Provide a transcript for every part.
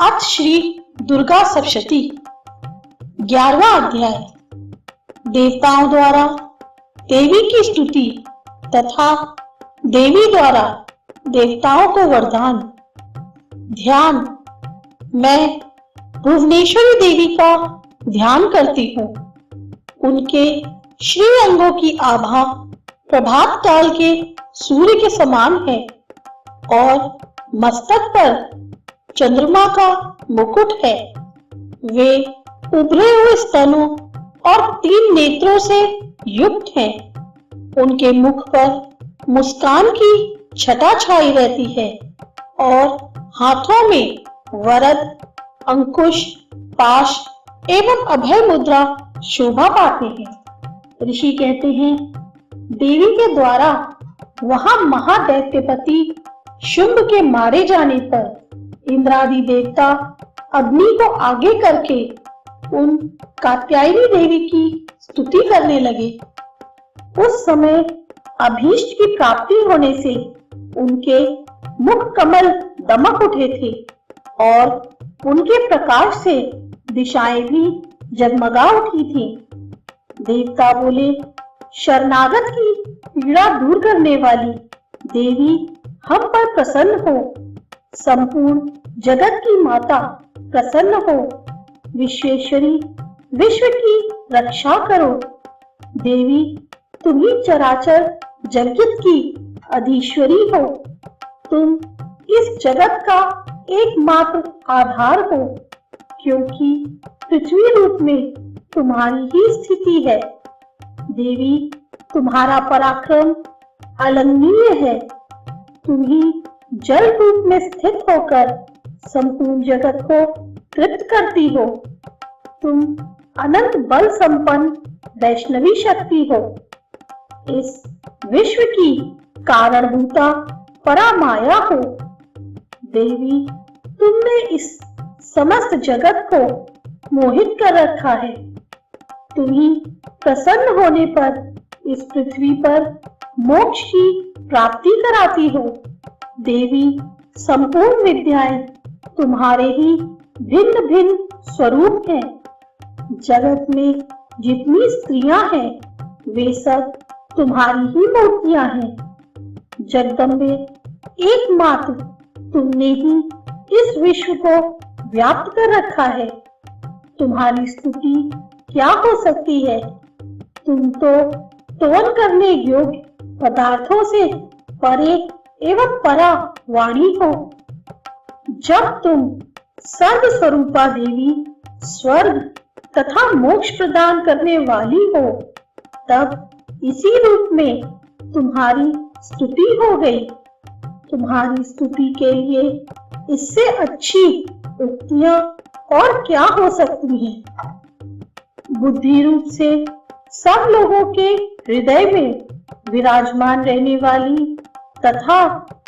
अथ श्री दुर्गा सप्तशती 11वां अध्याय। देवताओं द्वारा देवी की स्तुति तथा देवी द्वारा देवताओं को वरदान। ध्यान। मैं भुवनेश्वरी देवी का ध्यान करती हूँ। उनके श्री अंगों की आभा प्रभात काल के सूर्य के समान है और मस्तक पर चंद्रमा का मुकुट है। वे उभरे हुए स्तनों और 3 नेत्रों से युक्त हैं। उनके मुख पर मुस्कान की छटा छाई रहती है और हाथों में वरद, अंकुश, पाश एवं अभय मुद्रा शोभा पाते हैं। ऋषि कहते हैं, देवी के द्वारा वहां महादैत्यपति शुंभ के मारे जाने पर इंद्रादि देवता अग्नि को आगे करके उन कात्यायनी देवी की स्तुति करने लगे। उस समय अभीष्ट की प्राप्ति होने से उनके मुख कमल दमक उठे थे और उनके प्रकाश से दिशाएं भी जगमगा उठी थी। देवता बोले, शरणागत की पीड़ा दूर करने वाली देवी हम पर प्रसन्न हो। संपूर्ण जगत की माता प्रसन्न हो। विश्वेश्वरी, विश्व की रक्षा करो। देवी, तुम ही चराचर जगत की अधीश्वरी हो। तुम इस जगत का एकमात्र आधार हो, क्योंकि पृथ्वी रूप में तुम्हारी ही स्थिति है। देवी, तुम्हारा पराक्रम अलंघनीय है। तुम ही जल रूप में स्थित होकर संपूर्ण जगत को तृप्त करती हो। तुम अनंत बल संपन्न वैष्णवी शक्ति हो। इस विश्व की कारणभूता परामाया हो। देवी, तुमने इस समस्त जगत को मोहित कर रखा है। तुम ही प्रसन्न होने पर इस पृथ्वी पर मोक्ष की प्राप्ति कराती हो। देवी, संपूर्ण विद्याएं तुम्हारे ही भिन्न भिन्न स्वरूप हैं। जगत में जितनी स्त्रियां हैं वे सब तुम्हारी ही मूर्तियां हैं। जगदम्बे, एकमात्र तुमने ही इस विश्व को व्याप्त कर रखा है। तुम्हारी स्तुति क्या हो सकती है? तुम तो स्तवन करने योग्य पदार्थों से परे एवं परा वाणी हो। जब तुम सर्व स्वरूपा देवी स्वर्ग तथा मोक्ष प्रदान करने वाली हो, तब इसी रूप में तुम्हारी स्तुति हो गई। तुम्हारी स्तुति के लिए इससे अच्छी उक्तियां और क्या हो सकती हैं? बुद्धि रूप से सब लोगों के हृदय में विराजमान रहने वाली तथा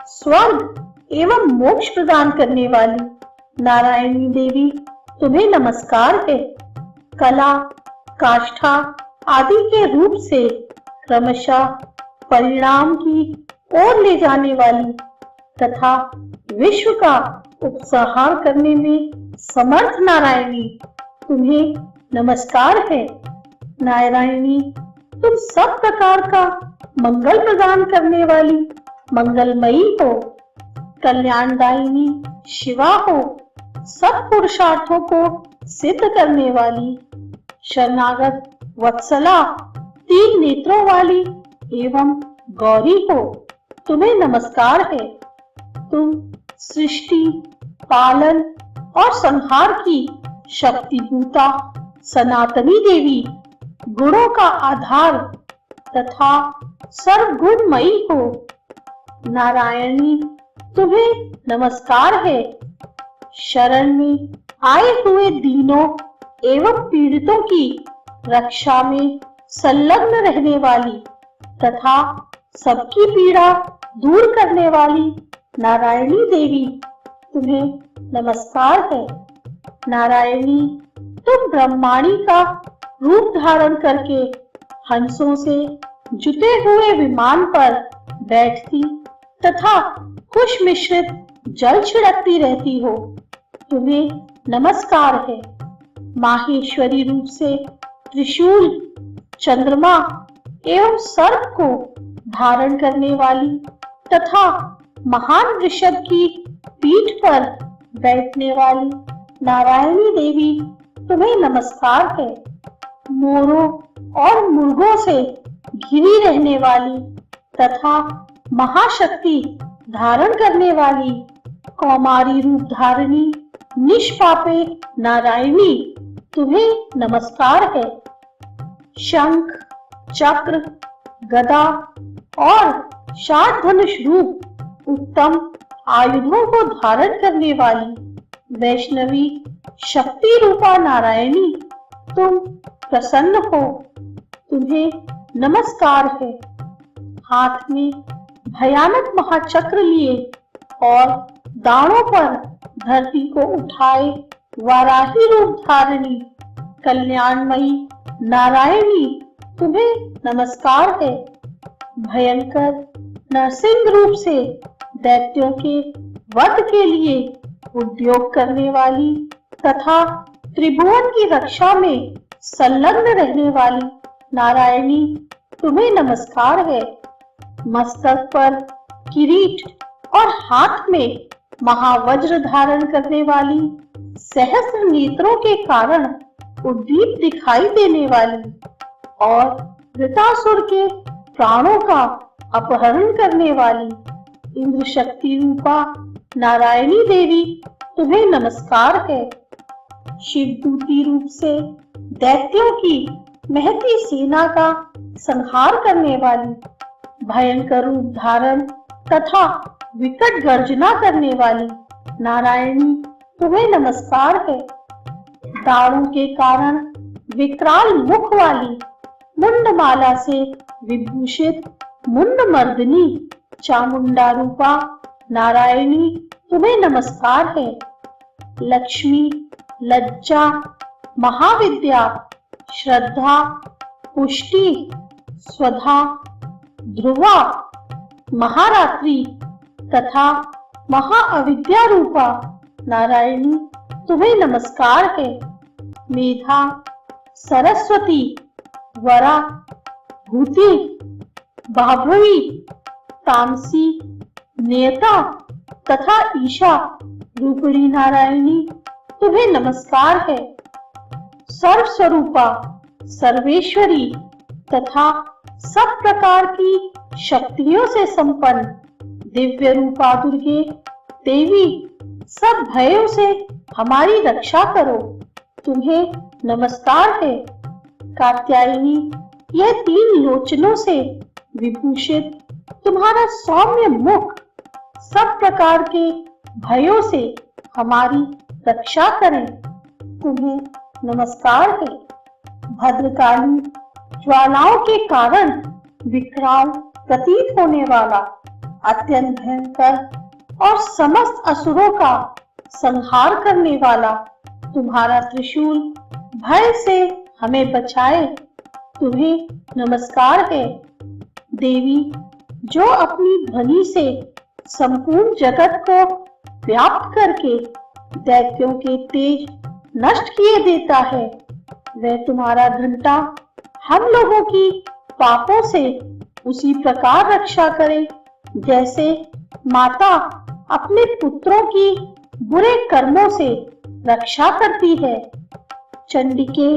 स्वर्ग एवं मोक्ष प्रदान करने वाली नारायणी देवी, तुम्हें नमस्कार है। कला, काष्ठा आदि के रूप से क्रमशः परिणाम की ओर ले जाने वाली तथा विश्व का उपसंहार करने में समर्थ नारायणी, तुम्हें नमस्कार है। नारायणी, तुम सब प्रकार का मंगल प्रदान करने वाली मंगलमयी हो। कल्याणदायिनी शिवा हो। सब पुरुषार्थों को सिद्ध करने वाली शरणागत वत्सला, 3 नेत्रों वाली एवं गौरी हो। तुम्हें नमस्कार है। तुम सृष्टि, पालन और संहार की शक्तिभूता सनातनी देवी, गुणों का आधार तथा सर्वगुणमयी हो। नारायणी, तुम्हें नमस्कार है। शरण में आए हुए दीनों एवं पीड़ितों की रक्षा में संलग्न रहने वाली तथा सबकी पीड़ा दूर करने वाली नारायणी देवी, तुम्हें नमस्कार है। नारायणी, तुम ब्रह्माणी का रूप धारण करके हंसों से जुटे हुए विमान पर बैठती तथा कुश मिश्रित जल छिड़कती रहती हो। तुम्हें नमस्कार है। माहेश्वरी रूप से त्रिशूल, चंद्रमा एवं सर्प को धारण करने वाली तथा महान वृषभ की पीठ पर बैठने वाली नारायणी देवी तुम्हें नमस्कार है। मोरों और मुर्गों से घिरी रहने वाली तथा महाशक्ति धारण करने वाली कौमारी रूप धारिणी निष्पापे नारायणी तुम्हें नमस्कार है। शंख, चक्र, गदा और शार्दधनुष रूप उत्तम आयुधों को धारण करने वाली वैष्णवी शक्ति रूपा नारायणी तुम प्रसन्न हो, तुम्हें नमस्कार है। हाथ में भयानक महाचक्र लिए और दाढ़ों पर धरती को उठाए वाराही रूप धारिणी कल्याणमयी नारायणी तुम्हें नमस्कार है। भयंकर नरसिंह रूप से दैत्यों के वध के लिए उद्योग करने वाली तथा त्रिभुवन की रक्षा में संलग्न रहने वाली नारायणी तुम्हें नमस्कार है। मस्तक पर किरीट और हाथ में महावज्र धारण करने वाली सहस्त्र नेत्रों के कारण उद्दीप दिखाई देने वाली और वृतासुर के प्राणों का अपहरण करने वाली इंद्र शक्ति रूपा नारायणी देवी तुम्हें नमस्कार है। शिवदूती रूप से दैत्यों की महती सेना का संहार करने वाली भयंकर रूप धारण तथा विकट गर्जना करने वाली नारायणी तुम्हें नमस्कार है। दाढ़ों के कारण विकराल मुख वाली मुंडमाला से विभूषित मुंडमर्दिनी चामुंडा रूपा नारायणी तुम्हें नमस्कार है। लक्ष्मी, लज्जा, महाविद्या, श्रद्धा, पुष्टि, स्वधा, ध्रुवा, महारात्रि तथा महाअविद्या रूपा नारायणी तुम्हें नमस्कार है। मेधा, सरस्वती, वरा, भूति, भाभवी, तामसी, नेता तथा ईशा रूपिणी नारायणी तुम्हें नमस्कार है। सर्वस्वरूपा, सर्वेश्वरी तथा सब प्रकार की शक्तियों से संपन्न दिव्य रूपा दुर्गे देवी सब भयों से हमारी रक्षा करो, तुम्हें नमस्कार है। कात्यायनी, यह तीन लोचनों से विभूषित तुम्हारा सौम्य मुख सब प्रकार के भयों से हमारी रक्षा करे, तुम्हें नमस्कार है। भद्रकाली, ज्वालाओं के कारण विकराल प्रतीत होने वाला अत्यंत भयंकर और समस्त असुरों का संहार करने वाला तुम्हारा त्रिशूल भय से हमें बचाए, तुम्हें नमस्कार है। देवी, जो अपनी ध्वनि से संपूर्ण जगत को व्याप्त करके दैत्यों के तेज नष्ट किए देता है, वह तुम्हारा घंटा हम लोगों की पापों से उसी प्रकार रक्षा करे जैसे माता अपने पुत्रों की बुरे कर्मों से रक्षा करती है। चंडिके,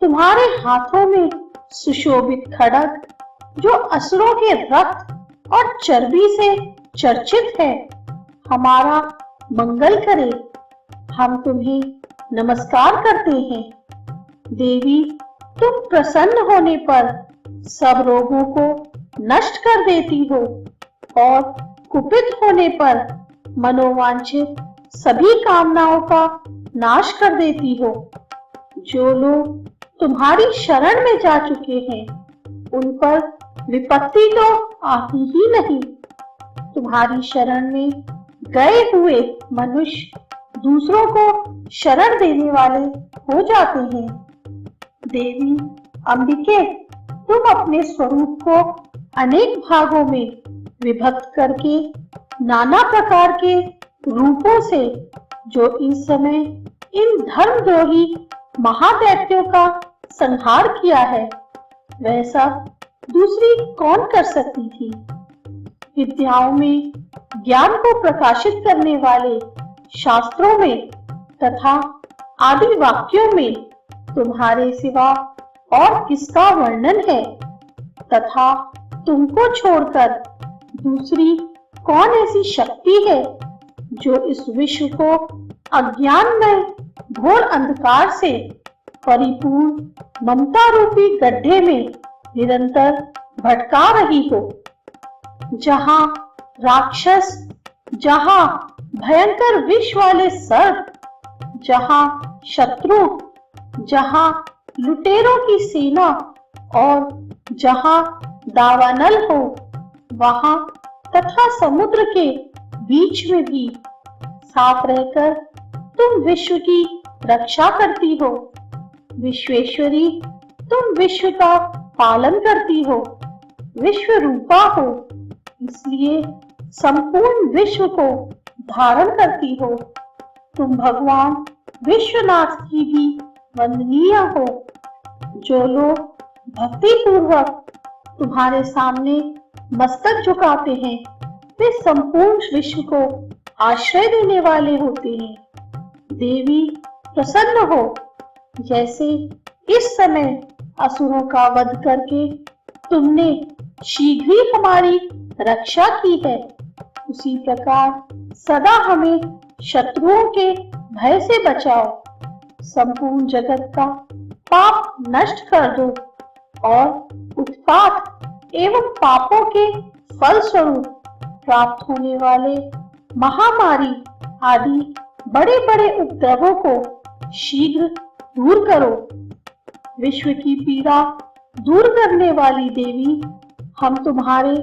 तुम्हारे हाथों में सुशोभित खड्ग जो असुरों के रक्त और चर्बी से चर्चित है, हमारा मंगल करे, हम तुम्हें नमस्कार करते हैं। देवी, तुम प्रसन्न होने पर सब रोगों को नष्ट कर देती हो और कुपित होने पर मनोवांछित सभी कामनाओं का नाश कर देती हो। जो लोग तुम्हारी शरण में जा चुके हैं, उन पर विपत्ति तो आती ही नहीं। तुम्हारी शरण में गए हुए मनुष्य दूसरों को शरण देने वाले हो जाते हैं। देवी अंबिके, तुम अपने स्वरूप को अनेक भागों में विभक्त करके नाना प्रकार के रूपों से जो इस समय इन धर्मद्रोही महादैत्यों का संहार किया है, वह सब दूसरी कौन कर सकती थी। विद्याओं में ज्ञान को प्रकाशित करने वाले शास्त्रों में तथा आदि वाक्यों में तुम्हारे सिवा और किसका वर्णन है, तथा तुमको छोड़कर दूसरी कौन ऐसी शक्ति है जो इस विश्व को अज्ञानमय घोर अंधकार से परिपूर्ण ममता रूपी गड्ढे में निरंतर भटका रही हो। जहां राक्षस, जहां भयंकर विष वाले सर्प, जहां शत्रु, जहां लुटेरों की सेना और जहां दावानल हो, वहां तथा समुद्र के बीच में भी साफ रहकर तुम विश्व की रक्षा करती हो। विश्वेश्वरी, तुम विश्व का पालन करती हो, विश्व रूपा हो, इसलिए संपूर्ण विश्व को धारण करती हो। तुम भगवान विश्वनाथ की भी वंदनीय हो। जो लोग भक्ति पूर्वक तुम्हारे सामने मस्तक झुकाते हैं, वे संपूर्ण विश्व को आश्रय देने वाले होते हैं। देवी प्रसन्न हो। जैसे इस समय असुरों का वध करके तुमने शीघ्र ही हमारी रक्षा की है, उसी प्रकार सदा हमें शत्रुओं के भय से बचाओ। संपूर्ण जगत का पाप नष्ट कर दो और उत्पात एवं पापों के फल स्वरूप प्राप्त होने वाले महामारी आदि बड़े बड़े उपद्रवों को शीघ्र दूर करो। विश्व की पीड़ा दूर करने वाली देवी, हम तुम्हारे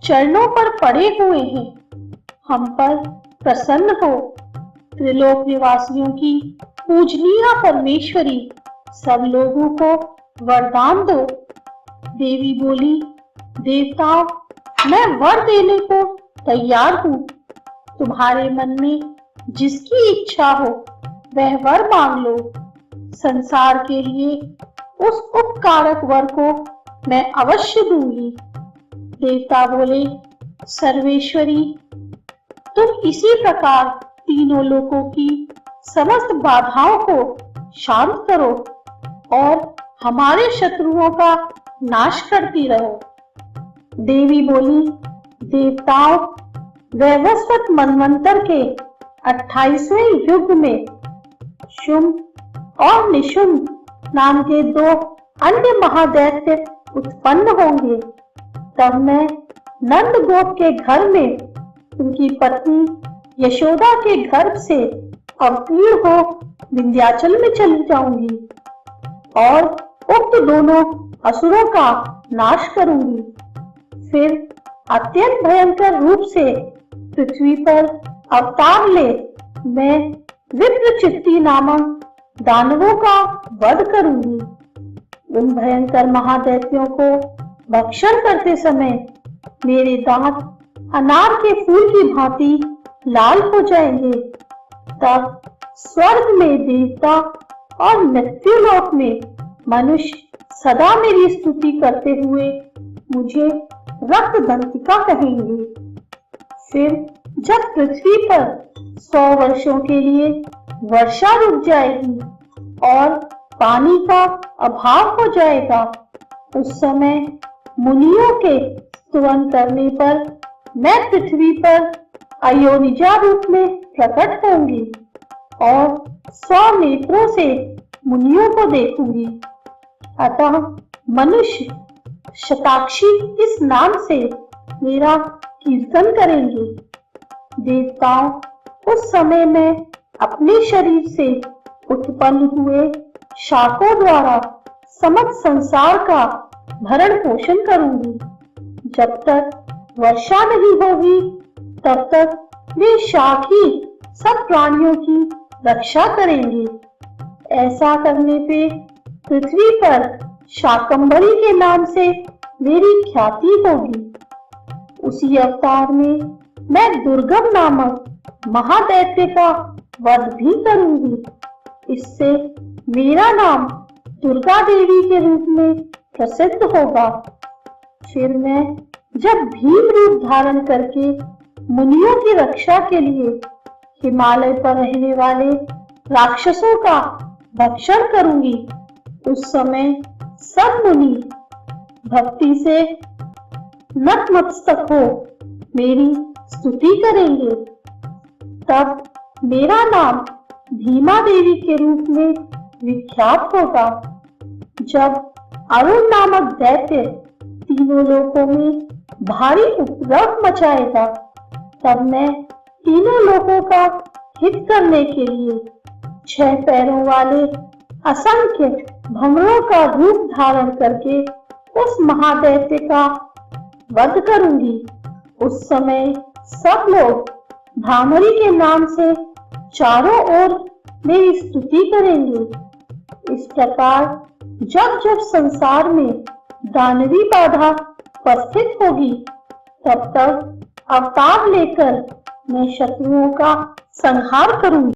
चरणों पर पड़े हुए हैं, हम पर प्रसन्न हो। त्रिलोक निवासियों की पूजनीय परमेश्वरी, सब लोगों को वरदान दो। देवी बोली, देवताओं, मैं वर देने को तैयार हूँ। तुम्हारे मन में जिसकी इच्छा हो वह वर मांग लो। संसार के लिए उस उपकारक वर को मैं अवश्य दूंगी। देवता बोले, सर्वेश्वरी, तुम इसी प्रकार तीनों लोकों की समस्त बाधाओं को शांत करो और हमारे शत्रुओं का नाश करती रहो। देवी बोली, देवताओं, वैवस्वत मनवंतर के 28वें युग में शुंभ और निशुंभ नाम के दो अन्य महादैत्य उत्पन्न होंगे। तब मैं नंद गोप के घर में उनकी पत्नी यशोदा के गर्भ से अवतीर्ण हो विंध्याचल में चली जाऊंगी और उक्त दोनों असुरों का नाश करूंगी। फिर अत्यंत भयंकर रूप से पृथ्वी पर अवतार ले मैं विप्रचित्ति नामक दानवों का वध करूंगी। उन भयंकर महादैत्यों को भक्षण करते समय मेरे दांत अनार के फूल की भांति लाल हो जाएंगे। तब स्वर्ग में देवता और मृत्युलोक में मनुष्य सदा मेरी स्तुति करते हुए मुझे रक्तदंतिका कहेंगे। फिर जब पृथ्वी पर 100 वर्षों के लिए वर्षा रुक जाएगी और पानी का अभाव हो जाएगा, उस समय मुनियों के स्तुति करने पर मैं पृथ्वी पर अयोनिजा रूप में प्रकट होंगी और 100 नेत्रों से मुनियों को देखूंगी। अतः मनुष्य शताक्षी इस नाम से मेरा कीर्तन करेंगे। देवताओं, उस समय मैं अपने शरीर से उत्पन्न हुए शाकों द्वारा समस्त संसार का भरण पोषण करूंगी। जब तक वर्षा नहीं होगी तब तक वे शाक ही सब प्राणियों की रक्षा करेंगे। ऐसा करने पे पृथ्वी पर शाकंभरी के नाम से मेरी ख्याति होगी। उसी अवतार में मैं दुर्गम नामक महादैत्य का वध भी करूंगी। इससे मेरा नाम दुर्गा देवी के रूप में प्रसिद्ध होगा। फिर मैं जब भीम रूप धारण करके मुनियों की रक्षा के लिए हिमालय पर रहने वाले राक्षसों का भक्षण करूंगी, उस समय सब मुनि भक्ति से नतमस्तक हो मेरी स्तुति करेंगे। तब मेरा नाम भीमा देवी के रूप में विख्यात होगा। जब अरुण नामक दैत्य तीनों लोकों में भारी उपद्रव मचाएगा, तब मैं तीनों लोकों का हित करने के लिए 6 पैरों वाले असंख्य भंवरों का रूप धारण करके उस महादैत्य का वध करूंगी। उस समय सब लोग भ्रामरी के नाम से चारों ओर मेरी स्तुति करेंगे। इस प्रकार जब जब संसार में दानवी बाधा उपस्थित होगी, तब तक अवतार लेकर मैं शत्रुओं का संहार करूंगी।